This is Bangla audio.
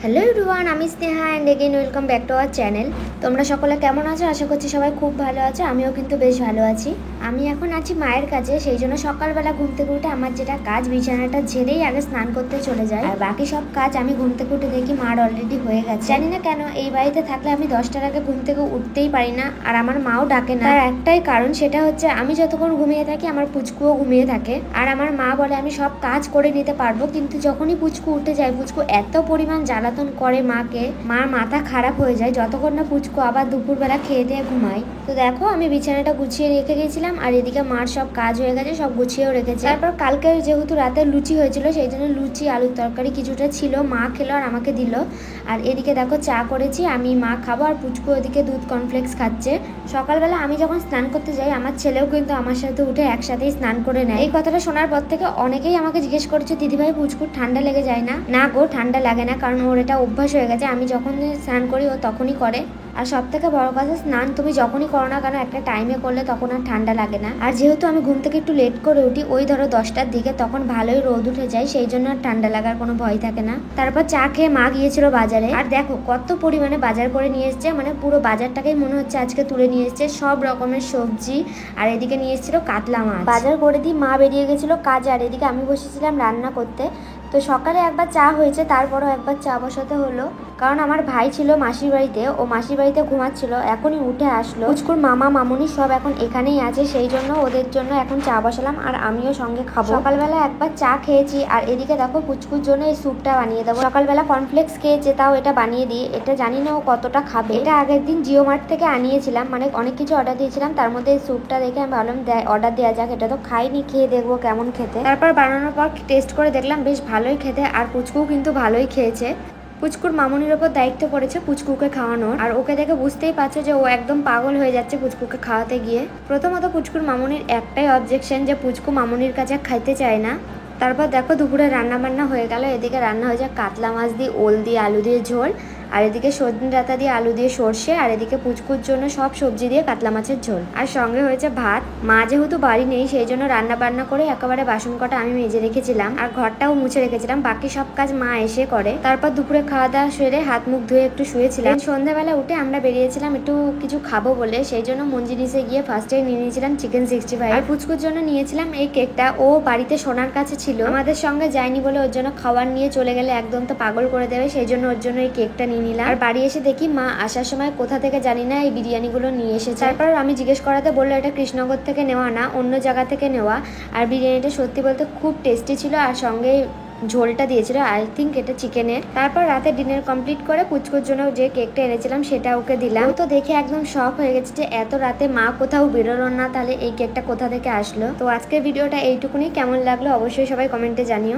হ্যালো এভরিওয়ান, আমি Sneha and again welcome back to our channel. তোমরা সকলে কেমন আছো? আশা করছি সবাই খুব ভালো আছো। আমিও কিন্তু বেশ ভালো আছি। আমি এখন আছি মায়ের কাছে, সেই জন্য সকালবেলা ঘুম থেকে উঠে আমার যেটা কাজ, বিছানাটা ঝেড়েই আগে স্নান করতে চলে যায়। আর বাকি সব কাজ আমি ঘুম থেকে উঠে দেখি মার অলরেডি হয়ে গেছে। জানি না কেন এই বাড়িতে থাকলে আমি 10টার আগে ঘুম থেকে উঠতেই পারি না, আর আমার মাও ডাকে না। তার একটাই কারণ, সেটা হচ্ছে আমি যতক্ষণ ঘুমিয়ে থাকি আমার পুচকুও ঘুমিয়ে থাকে। আর আমার মা বলে আমি সব কাজ করে নিতে পারবো, কিন্তু যখনই পুচকু উঠে যায় পুচকু এত পরিমাণ জ্বালাতন করে মাকে, মার মাথা খারাপ হয়ে যায় যতক্ষণ না পুচকু আবার দুপুরবেলা খেয়ে দিয়ে ঘুমায়। তো দেখো আমি বিছানাটা গুছিয়ে রেখে গেছিলাম, আর এদিকে মার সব কাজ হয়ে গেছে, সব গুছিয়েও রেখেছে। তারপর কালকে যেহেতু রাতে লুচি হয়েছিল, সেই জন্য লুচি আলুর তরকারি কিছুটা ছিল, মা খেলো আর আমাকে দিল। আর এদিকে দেখো চা করেছি, আমি মা খাবো, আর পুচকু ওদিকে দুধ কর্নফ্লেক্স খাচ্ছে। সকালবেলা আমি যখন স্নান করতে যাই আমার ছেলেও কিন্তু আমার সাথে উঠে একসাথেই স্নান করে নেয়। এই কথাটা শোনার পর থেকে অনেকেই আমাকে জিজ্ঞেস করেছে, দিদিভাই পুচকুর ঠান্ডা লেগে যায় না? না গো, ঠান্ডা লাগে না, কারণ ওর এটা অভ্যাস হয়ে গেছে। আমি যখন স্নান করি ও তখনই করে। আর সব থেকে বড় কথা, স্নান তুমি যখনই করো না কেন একটা টাইমে করলে তখন আর ঠান্ডা লাগে না। আর যেহেতু আমি ঘুম থেকে একটু লেট করে উঠি, ওই ধরো 10টার দিকে, তখন ভালোই রোদ উঠে যায়, সেই জন্য আর ঠান্ডা লাগার কোনো ভয় থাকে না। তারপর চা খেয়ে মা গিয়েছিল বাজারে, আর দেখো কত পরিমাণে বাজার করে নিয়ে এসছে, মানে পুরো বাজারটাকেই মনে হচ্ছে আজকে তুলে নিয়ে এসছে, সব রকমের সবজি। আর এদিকে নিয়ে এসেছিল কাতলা মাছ। বাজার করে দিয়ে মা বেরিয়ে গেছিল কাজে, আর এদিকে আমি বসেছিলাম রান্না করতে। তো সকালে একবার চা হয়েছে, তারপরও একবার চা বসাতে হলো, কারণ আমার ভাই ছিল মাসির বাড়িতে, ও মাসির বাড়িতে ঘুমাচ্ছিল, এখনই উঠে আসলো। পুচকুর মামা মামুনি সব এখন এখানেই আছে, সেই জন্য ওদের জন্য এখন চা বসালাম, আর আমিও সঙ্গে খাবো। সকালবেলা একবার চা খেয়েছি, আর এদিকে দেখো পুচকুর জন্য এই স্যুপটা বানিয়ে দেবো। সকালবেলা কর্নফ্লেক্স খেয়েছে, তাও এটা বানিয়ে দিই। এটা জানি না ও কতটা খাবে। এটা আগের দিন জিও মার্ট থেকে আনিয়েছিলাম, মানে অনেক কিছু অর্ডার দিয়েছিলাম, তার মধ্যে এই স্যুপটা দেখে আমি ভাবলাম অর্ডার দেওয়া যাক। এটা তো খাইনি, খেয়ে দেখবো কেমন খেতে। তারপর বানানোর পর টেস্ট করে দেখলাম বেশ ভালোই খেতে, আর পুচকুও কিন্তু ভালোই খেয়েছে। পুচকুর মামুনির ওপর দায়িত্ব পড়েছে পুচকুকে খাওয়ানোর, আর ওকে দেখে বুঝতেই পারছে যে ও একদম পাগল হয়ে যাচ্ছে পুচকুকে খাওয়াতে গিয়ে। প্রথমত পুচকুর মামুনির একটাই অবজেকশন, যে পুচকু মামুনির কাছে খাইতে চায় না। তারপর দেখো দুপুরে রান্না বান্না হয়ে গেল। এদিকে রান্না হয়ে যায় কাতলা মাছ দিয়ে ওল দিয়ে আলু দিয়ে ঝোল, আর এদিকে সজনে ডাঁটা দিয়ে আলু দিয়ে সর্ষে, আর এদিকে পুচকুর জন্য সব সবজি দিয়ে কাতলা মাছের ঝোল, আর সঙ্গে হয়েছে ভাত। মা যেহেতু বাড়ি নেই, সেই জন্য রান্না বান্না করে একেবারে বাসন কটা আমি মেজে রেখেছিলাম, আর ঘরটাও মুছে রেখেছিলাম। বাকি সব কাজ মা এসে করে। তারপর দুপুরে খাওয়া দাওয়া সেরে হাত মুখ ধুয়ে একটু শুয়েছিলাম। সন্ধ্যাবেলা উঠে আমরা বেরিয়েছিলাম একটু কিছু খাবো বলে, সেই জন্য মঞ্জিনিসে গিয়ে ফার্স্টে নিয়ে নিয়েছিলাম চিকেন 65, আর পুচকুর জন্য নিয়েছিলাম এই কেকটা। ও বাড়িতে সোনার কাছে ছিল, আমাদের সঙ্গে যায়নি বলে ওর জন্য খাবার নিয়ে চলে গেলে একদম তো পাগল করে দেবে, সেই জন্য ওর জন্য এই কেকটা নিয়ে নিলাম। আর বাড়ি এসে দেখি মা আসার সময় কোথা থেকে জানি না এই বিরিয়ানিগুলো নিয়ে এসেছে। তারপর আমি জিজ্ঞেস করাতে বললো এটা কৃষ্ণনগর থেকে নেওয়া না, অন্য জায়গা থেকে নেওয়া। আর বিরিয়ানিটা সত্যি বলতে খুব টেস্টি ছিল, আর সঙ্গে ঝোলটা দিয়েছিল, আই থিঙ্ক এটা চিকেনের। তারপর রাতে ডিনার কমপ্লিট করে পুচকুর জন্য যে কেকটা এনেছিলাম সেটা ওকে দিলাম। তো দেখে একদম শক হয়ে গেছে যে এত রাতে মা কোথাও বেরোলো না, তাহলে এই কেকটা কোথা থেকে আসলো। তো আজকের ভিডিওটা এইটুকুনি। কেমন লাগলো অবশ্যই সবাই কমেন্টে জানিও।